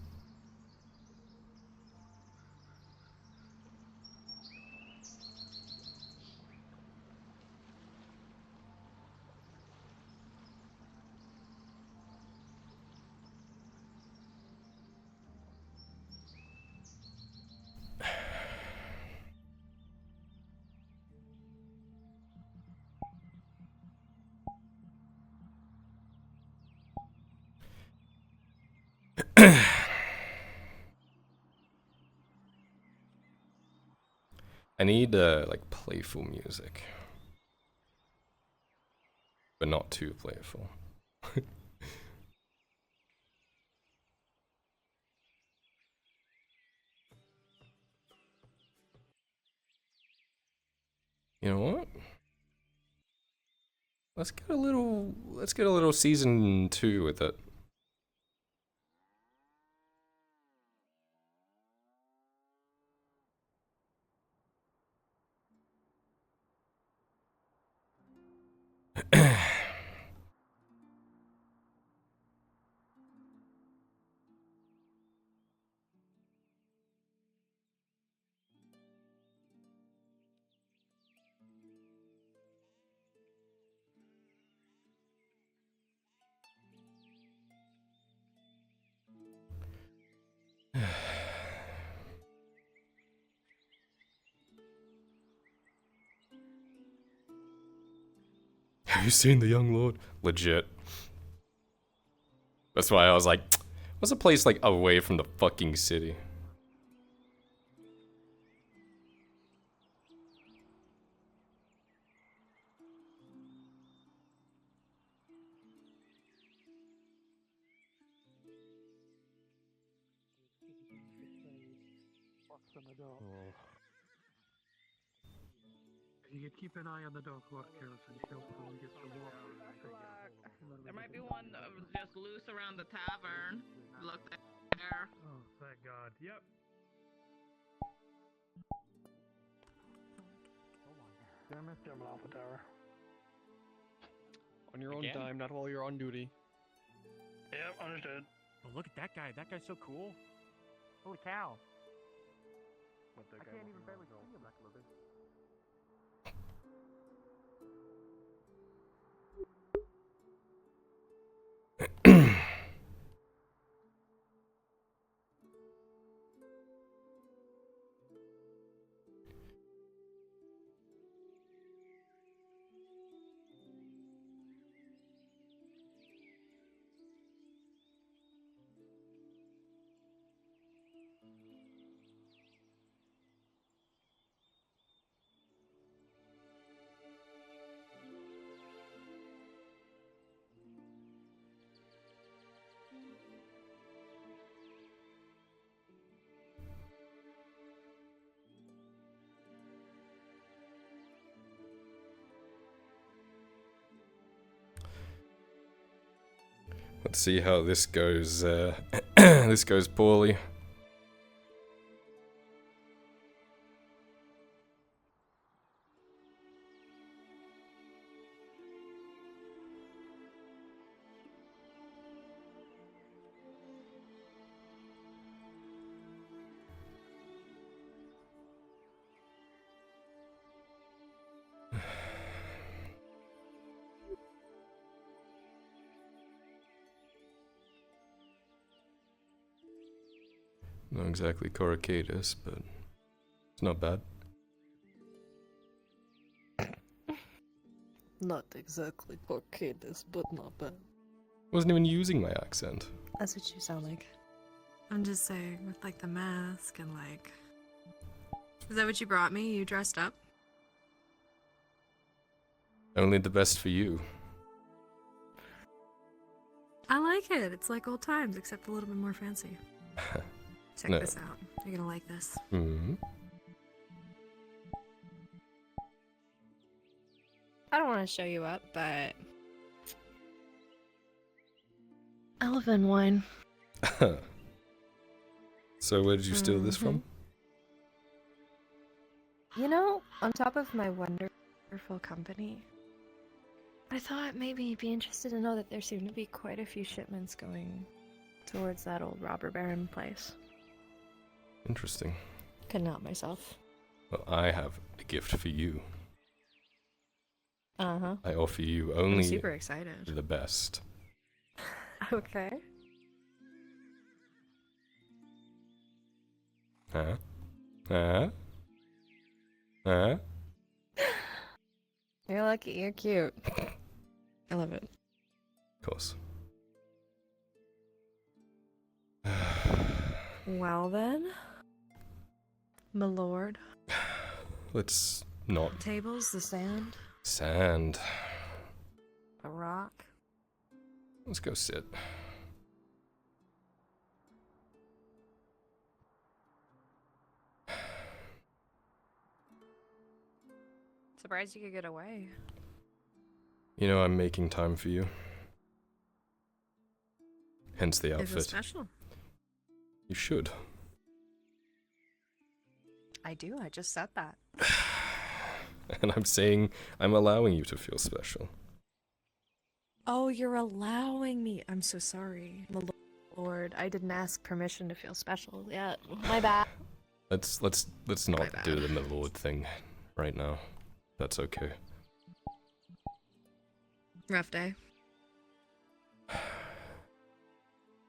Speaker 2: I need, like, playful music. But not too playful. You know what? Let's get a little season 2 with it. Have you seen the young lord? Legit. That's why I was like, what's a place like away from the fucking city?
Speaker 10: You could keep an eye on the dog watchers until someone gets the walk.
Speaker 5: There might be one just loose around the tavern. Look there.
Speaker 10: Oh, thank God. Yep.
Speaker 3: Damn it, jumping off the tower.
Speaker 15: On your own
Speaker 6: Again?
Speaker 15: time, not while you're on duty.
Speaker 3: Yep, understood.
Speaker 6: Oh, look at that guy. That guy's so cool. Holy cow.
Speaker 3: What that guy even barely see him, Lupus.
Speaker 2: Let's see how this goes. This goes poorly. Not exactly Coracadus, but it's not bad.
Speaker 14: Not exactly Coracadus, but not bad.
Speaker 2: Wasn't even using my accent.
Speaker 14: That's what you sound like. I'm just saying, with like the mask and like... Is that what you brought me? You dressed up?
Speaker 2: Only the best for you.
Speaker 14: I like it. It's like old times, except a little bit more fancy. Check
Speaker 2: No.
Speaker 14: this out. You're gonna like this.
Speaker 2: Hmm.
Speaker 14: I don't want to show you up, but... Elephant wine.
Speaker 2: So where did you steal this from?
Speaker 14: You know, on top of my wonderful company, I thought maybe you'd be interested to know that there seem to be quite a few shipments going towards that old robber baron place.
Speaker 2: Interesting.
Speaker 14: Couldn't help myself.
Speaker 2: Well, I have a gift for you.
Speaker 14: Uh-huh.
Speaker 2: I offer you only
Speaker 14: I'm super excited.
Speaker 2: the best.
Speaker 14: Okay.
Speaker 2: Huh? Huh? Huh?
Speaker 14: You're lucky, you're cute. I love it.
Speaker 2: Of course.
Speaker 14: Well then, my lord.
Speaker 2: Let's not.
Speaker 14: Tables, the sand,
Speaker 2: Sand.
Speaker 14: a rock.
Speaker 2: Let's go sit.
Speaker 14: Surprised you could get away.
Speaker 2: You know I'm making time for you. Hence the
Speaker 14: Is it
Speaker 2: outfit.
Speaker 14: special?
Speaker 2: You should.
Speaker 14: I do, I just said that.
Speaker 2: And I'm saying I'm allowing you to feel special.
Speaker 14: Oh, you're allowing me. I'm so sorry. My lord, I didn't ask permission to feel special. Yeah, my bad.
Speaker 2: Let's not do the Milord thing right now. That's okay.
Speaker 14: Rough day.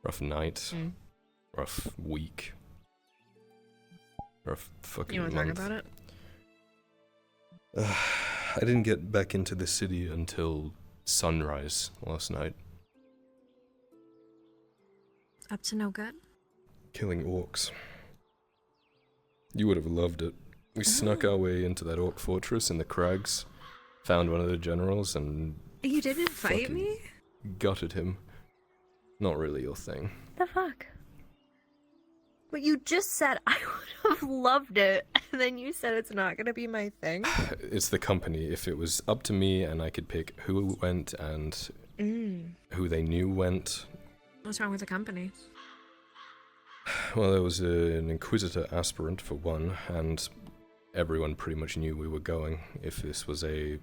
Speaker 2: Rough night. Rough week. Rough fucking
Speaker 14: You want to
Speaker 2: month.
Speaker 14: talk about it?
Speaker 2: I didn't get back into the city until sunrise last night.
Speaker 14: Up to no good?
Speaker 2: Killing orcs. You would have loved it. We snuck our way into that orc fortress in the crags, found one of the generals, and
Speaker 14: You didn't fight
Speaker 2: fucking
Speaker 14: me?
Speaker 2: gutted him. Not really your thing.
Speaker 14: The fuck? But you just said I would have loved it, and then you said it's not gonna be my thing?
Speaker 2: It's the company. If it was up to me and I could pick who went and who they knew went,
Speaker 14: What's wrong with the company?
Speaker 2: well, there was an Inquisitor aspirant for one, and everyone pretty much knew we were going. If this was a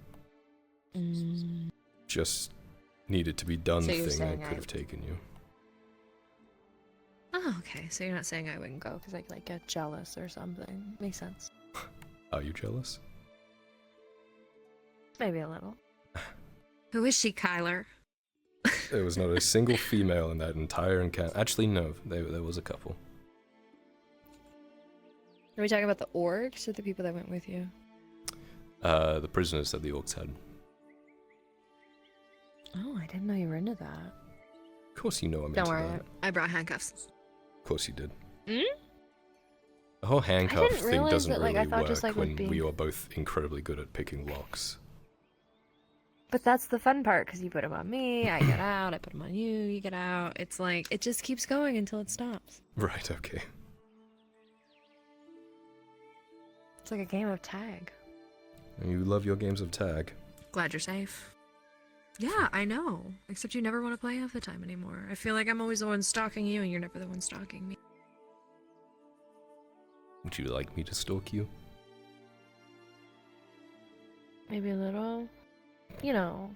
Speaker 2: just needed to be done
Speaker 14: So you're
Speaker 2: thing, I
Speaker 14: saying
Speaker 2: could have taken you.
Speaker 14: Oh, okay. So you're not saying I wouldn't go because I like get jealous or something. Makes sense.
Speaker 2: Are you jealous?
Speaker 14: Maybe a little.
Speaker 5: Who is she, Kyler?
Speaker 2: There was not a single female in that entire encounter. Actually, no, there was a couple.
Speaker 14: Are we talking about the orcs or the people that went with you?
Speaker 2: The prisoners that the orcs had.
Speaker 14: Oh, I didn't know you were into that.
Speaker 2: Of course you know I'm
Speaker 14: Don't
Speaker 2: into
Speaker 14: worry,
Speaker 2: that.
Speaker 14: I brought handcuffs.
Speaker 2: Of course you did.
Speaker 14: Hmm?
Speaker 2: The whole handcuff
Speaker 14: didn't
Speaker 2: thing
Speaker 14: realize
Speaker 2: doesn't
Speaker 14: that, like, I
Speaker 2: really
Speaker 14: thought
Speaker 2: work
Speaker 14: just, like,
Speaker 2: when
Speaker 14: with being-
Speaker 2: we are both incredibly good at picking locks.
Speaker 14: But that's the fun part, because you put them on me, I get out, I put them on you, you get out. It's like, it just keeps going until it stops.
Speaker 2: Right, okay.
Speaker 14: It's like a game of tag.
Speaker 2: You love your games of tag.
Speaker 14: Glad you're safe. Yeah, I know. Except you never want to play half the time anymore. I feel like I'm always the one stalking you, and you're never the one stalking me.
Speaker 2: Would you like me to stalk you?
Speaker 14: Maybe a little. You know,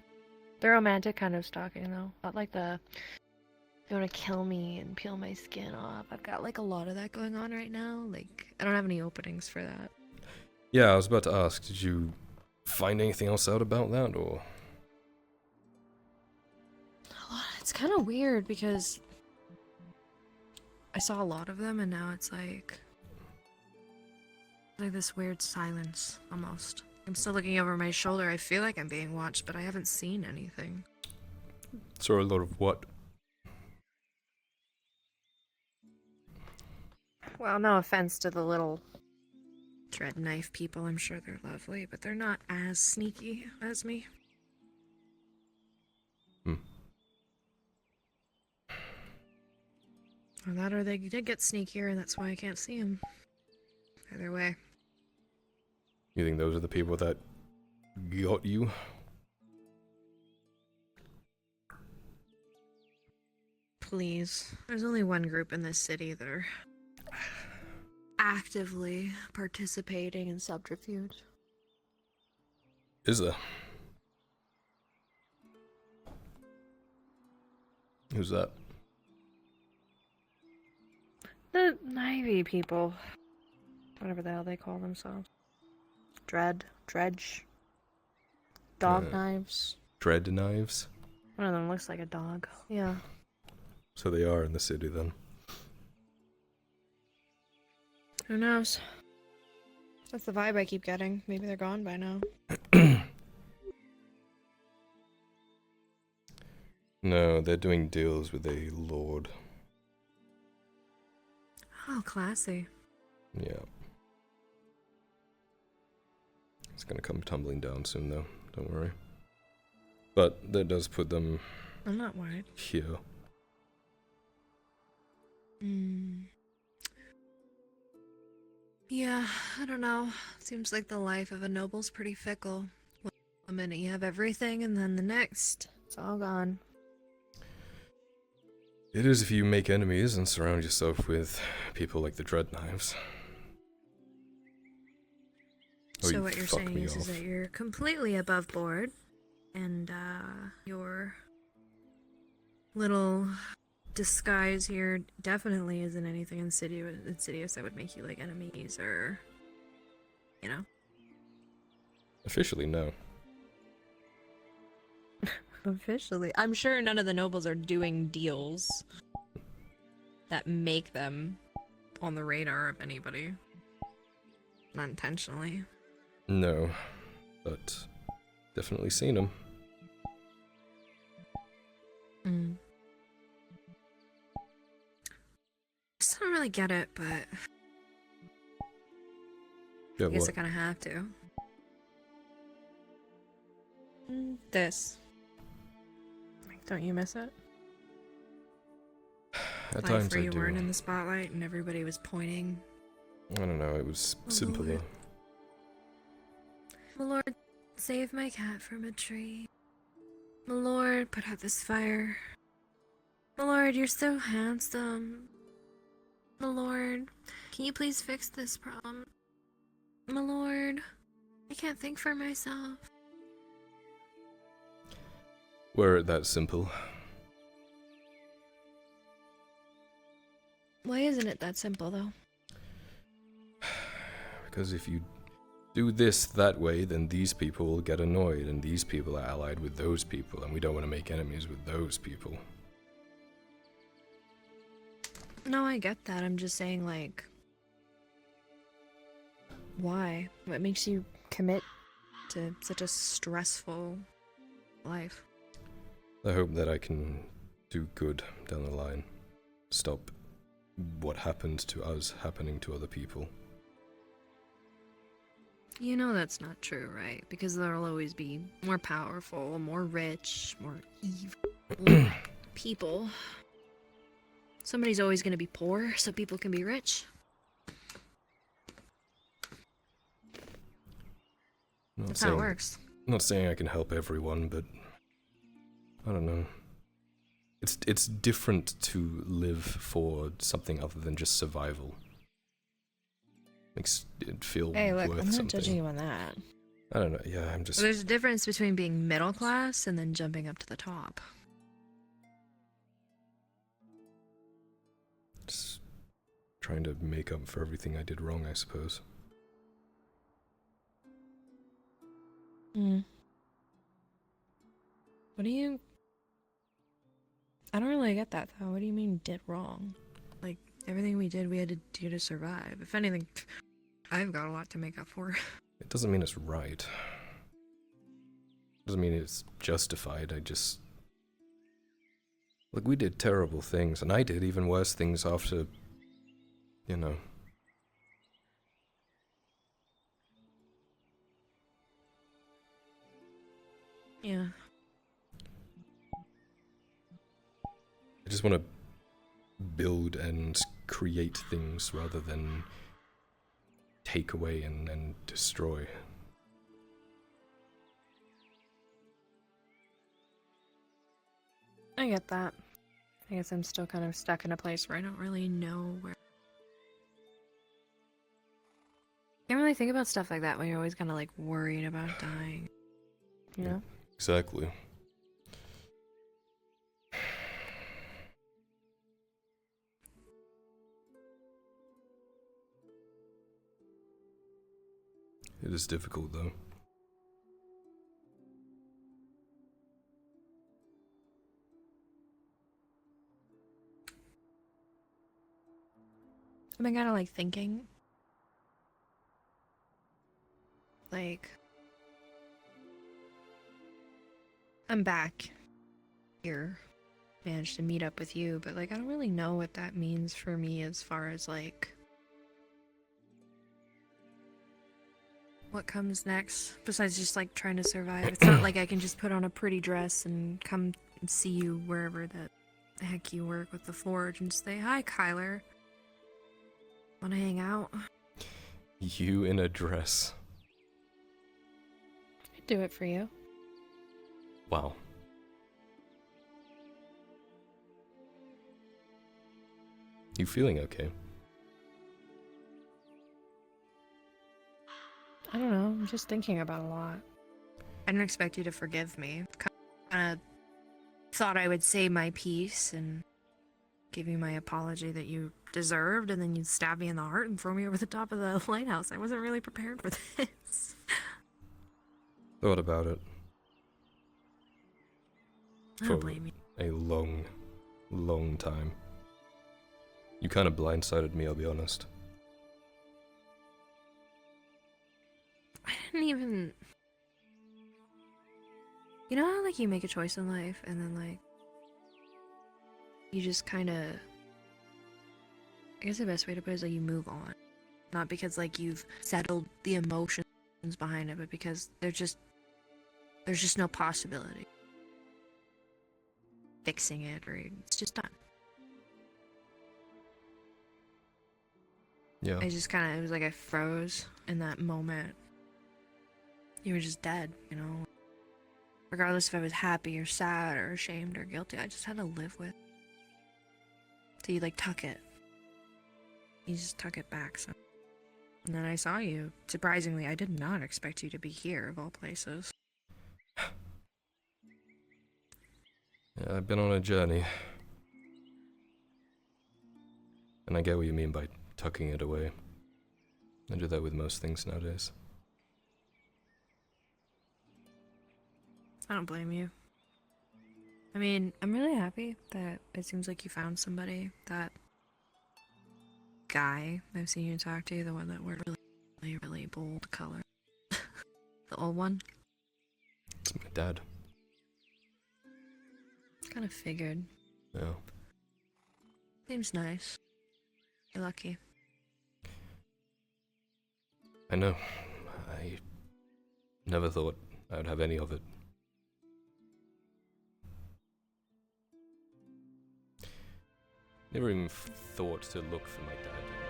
Speaker 14: the romantic kind of stalking, though. Not like the, you want to kill me and peel my skin off. I've got, like, a lot of that going on right now. Like, I don't have any openings for that.
Speaker 2: Yeah, I was about to ask, did you find anything else out about that, or...?
Speaker 14: It's kind of weird, because I saw a lot of them, and now it's like this weird silence, almost. I'm still looking over my shoulder. I feel like I'm being watched, but I haven't seen anything.
Speaker 2: Saw a lot of what?
Speaker 14: Well, no offense to the little dread knife people. I'm sure they're lovely, but they're not as sneaky as me. Or that, or they did get sneakier, and that's why I can't see them. Either way.
Speaker 2: You think those are the people that got you?
Speaker 14: Please. There's only one group in this city that are actively participating in subterfuge.
Speaker 2: Is there? Who's that?
Speaker 14: The Navy people. Whatever the hell they call themselves. Dredge. Dog knives.
Speaker 2: Dread knives?
Speaker 14: One of them looks like a dog. Yeah.
Speaker 2: So they are in the city then.
Speaker 14: Who knows? That's the vibe I keep getting. Maybe they're gone by now.
Speaker 2: No, they're doing deals with a lord.
Speaker 14: Oh, classy.
Speaker 2: Yeah. It's gonna come tumbling down soon though, don't worry. But that does put them
Speaker 14: I'm not worried.
Speaker 2: here.
Speaker 14: Yeah, I don't know. Seems like the life of a noble's pretty fickle. One minute you have everything, and then the next, it's all gone.
Speaker 2: It is if you make enemies and surround yourself with people like the Dread Knives. Oh,
Speaker 14: So
Speaker 2: you
Speaker 14: what you're
Speaker 2: fuck
Speaker 14: saying
Speaker 2: me
Speaker 14: is
Speaker 2: off.
Speaker 14: that you're completely above board, and you're little disguise here definitely isn't anything insidious that would make you like enemies or, you know.
Speaker 2: Officially, no.
Speaker 14: Officially, I'm sure none of the nobles are doing deals that make them on the radar of anybody. Not intentionally.
Speaker 2: No, but definitely seen them.
Speaker 14: Mm. Just don't really get it, but
Speaker 2: Yeah,
Speaker 14: I guess
Speaker 2: what?
Speaker 14: I kind of have to. This. Like, don't you miss it?
Speaker 2: At
Speaker 14: Life
Speaker 2: times
Speaker 14: where
Speaker 2: I
Speaker 14: you
Speaker 2: do.
Speaker 14: weren't in the spotlight and everybody was pointing.
Speaker 2: I don't know, it was
Speaker 14: Oh,
Speaker 2: simpler.
Speaker 14: Lord. My lord, save my cat from a tree. My lord, put out this fire. My lord, you're so handsome. My lord, can you please fix this problem? My lord, I can't think for myself.
Speaker 2: Were it that simple?
Speaker 14: Why isn't it that simple, though?
Speaker 2: Because if you do this that way, then these people will get annoyed, and these people are allied with those people, and we don't want to make enemies with those people.
Speaker 14: No, I get that. I'm just saying, like, why? What makes you commit to such a stressful life?
Speaker 2: I hope that I can do good down the line. Stop what happened to us happening to other people.
Speaker 14: You know that's not true, right? Because there'll always be more powerful, more rich, more evil people. Somebody's always going to be poor, so people can be rich. That's how it works.
Speaker 2: Not saying I can help everyone, but I don't know. It's different to live for something other than just survival. Makes it feel
Speaker 14: Hey, look,
Speaker 2: worth
Speaker 14: I'm not
Speaker 2: something.
Speaker 14: judging you on that.
Speaker 2: I don't know. Yeah, I'm just.
Speaker 14: There's a difference between being middle class and then jumping up to the top.
Speaker 2: Just trying to make up for everything I did wrong, I suppose.
Speaker 14: What do you... I don't really get that, though. What do you mean, did wrong? Like, everything we did, we had to do to survive. If anything, I've got a lot to make up for.
Speaker 2: It doesn't mean it's right. Doesn't mean it's justified. I just... Look, we did terrible things, and I did even worse things after... You know...
Speaker 14: Yeah.
Speaker 2: I just want to build and create things rather than take away and destroy.
Speaker 14: I get that. I guess I'm still kind of stuck in a place where I don't really know where... Can't really think about stuff like that when you're always kind of like worried about dying. You know?
Speaker 2: Exactly. It is difficult, though.
Speaker 14: I've been kind of like thinking. Like, I'm back here. Managed to meet up with you, but like, I don't really know what that means for me as far as like what comes next, besides just like trying to survive. It's not like I can just put on a pretty dress and come and see you wherever the heck you work with the forge and say, "Hi, Kyler. Wanna hang out?"
Speaker 2: You in a dress.
Speaker 14: I'd do it for you.
Speaker 2: Wow. You feeling okay?
Speaker 14: I don't know. I'm just thinking about a lot. I didn't expect you to forgive me. Kind of thought I would say my piece and give you my apology that you deserved, and then you'd stab me in the heart and throw me over the top of the lighthouse. I wasn't really prepared for this.
Speaker 2: Thought about it.
Speaker 14: I don't blame you.
Speaker 2: A long, long time. You kind of blindsided me, I'll be honest.
Speaker 14: I didn't even... You know how, like, you make a choice in life, and then, like, you just kind of... I guess the best way to put it is, like, you move on. Not because, like, you've settled the emotions behind it, but because there's just no possibility fixing it, or it's just done.
Speaker 2: Yeah.
Speaker 14: I just kind of, it was like I froze in that moment. You were just dead, you know? Regardless if I was happy or sad or ashamed or guilty, I just had to live with. So you, like, tuck it. You just tuck it back, so. And then I saw you. Surprisingly, I did not expect you to be here, of all places.
Speaker 2: Yeah, I've been on a journey. And I get what you mean by tucking it away. I do that with most things nowadays.
Speaker 14: I don't blame you. I mean, I'm really happy that it seems like you found somebody. That guy I've seen you talk to, the one that wore really, really bold color. The old one.
Speaker 2: It's my dad.
Speaker 14: Kind of figured.
Speaker 2: Yeah.
Speaker 14: Seems nice. You're lucky.
Speaker 2: I know. I never thought I would have any of it. Never even thought to look for my dad.